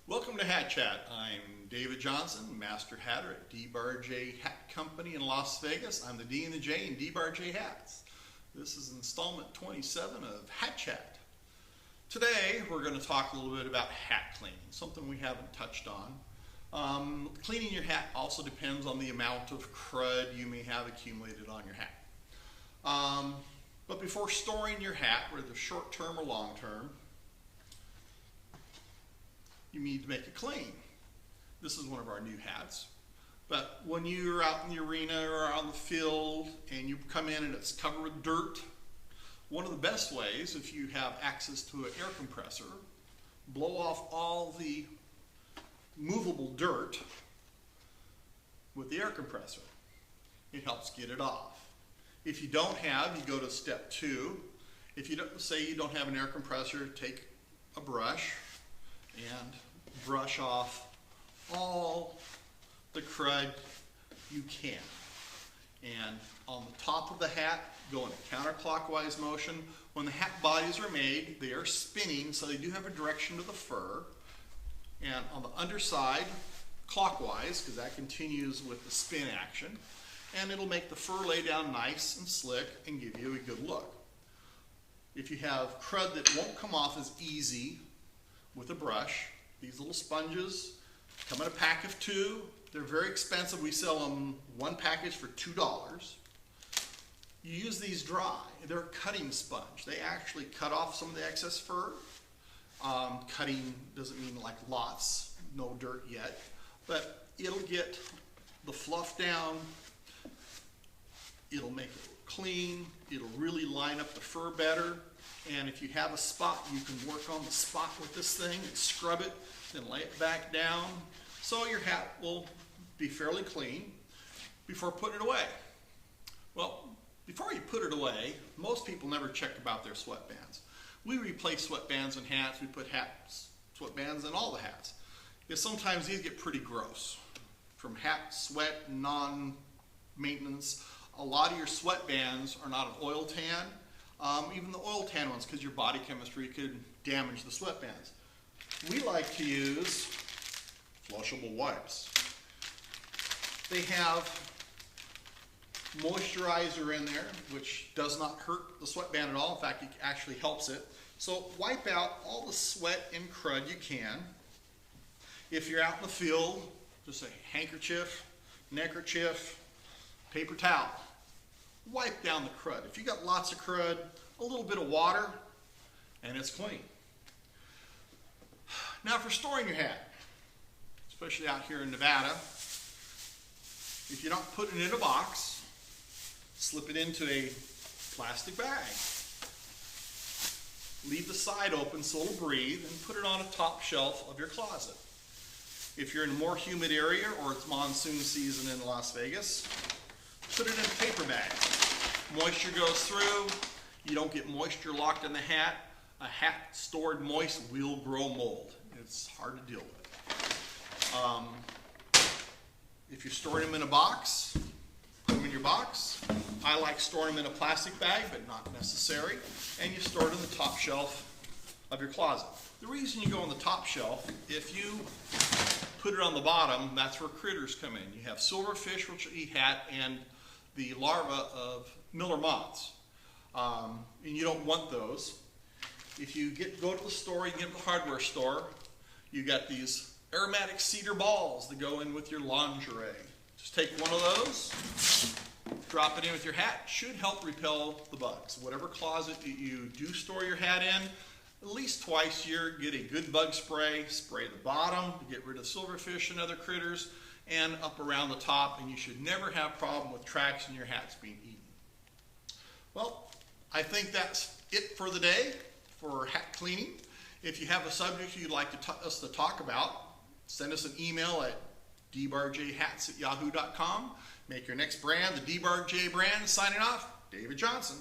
Welcome to Hat Chat. I'm David Johnson, Master Hatter at DbarJHat Company in Las Vegas. I'm the D and the J in DbarJHats. This is installment 27 of Hat Chat. Today we're going to talk a little bit about hat cleaning, something we haven't touched on. Cleaning your hat also depends on the amount of crud you may have accumulated on your hat. But before storing your hat, whether short term or long term, you need to make it clean. This is one of our new hats. But when you're out in the arena or on the field and you come in and it's covered with dirt, one of the best ways, if you have access to an air compressor, blow off all the movable dirt with the air compressor. It helps get it off. If you don't have, you go to step 2. If you don't, say you don't have an air compressor, take a brush and brush off all the crud you can. And on the top of the hat, go in a counterclockwise motion. When the hat bodies are made, they are spinning, so they do have a direction to the fur. And on the underside, clockwise, because that continues with the spin action, and it'll make the fur lay down nice and slick and give you a good look. If you have crud that won't come off as easy with a brush, these little sponges come in a pack of 2. They're very expensive. We sell them one package for $2. You use these dry. They're a cutting sponge. They actually cut off some of the excess fur. Cutting doesn't mean like lots, no dirt yet, but it'll get the fluff down. It'll make it clean. It'll really line up the fur better. And if you have a spot, you can work on the spot with this thing and scrub it, then lay it back down. So your hat will be fairly clean before putting it away. Well, before you put it away, most people never check about their sweatbands. We replace sweatbands in hats. We put sweatbands in all the hats. Because sometimes these get pretty gross. From hat, sweat, non-maintenance, a lot of your sweatbands are not an oil tan. Even the oil tan ones, because your body chemistry could damage the sweatbands. We like to use flushable wipes. They have moisturizer in there, which does not hurt the sweatband at all. In fact, it actually helps it. So wipe out all the sweat and crud you can. If you're out in the field, just a handkerchief, neckerchief, paper towel. Wipe down the crud. If you got lots of crud, a little bit of water, and it's clean. Now for storing your hat, especially out here in Nevada, if you're not putting it in a box, slip it into a plastic bag. Leave the side open so it'll breathe, and put it on a top shelf of your closet. If you're in a more humid area or it's monsoon season in Las Vegas, put it in a paper bag. Moisture goes through. You don't get moisture locked in the hat. A hat stored moist will grow mold. It's hard to deal with. If you're storing them in a box, put them in your box. I like storing them in a plastic bag, but not necessary. And you store it in the top shelf of your closet. The reason you go on the top shelf, if you put it on the bottom, that's where critters come in. You have silverfish, which will eat hat, and the larvae of miller moths. And you don't want those. If you go to the store, you can get to the hardware store, you got these aromatic cedar balls that go in with your lingerie. Just take one of those, drop it in with your hat. Should help repel the bugs. Whatever closet that you do store your hat in, at least twice a year, get a good bug spray. Spray the bottom to get rid of silverfish and other critters, and up around the top, and you should never have problem with tracks in your hats being eaten. Well, I think that's it for the day for hat cleaning. If you have a subject you'd like us to talk about, send us an email at DbarJHats@yahoo.com. Make your next brand the DbarJ brand. Signing off, David Johnson.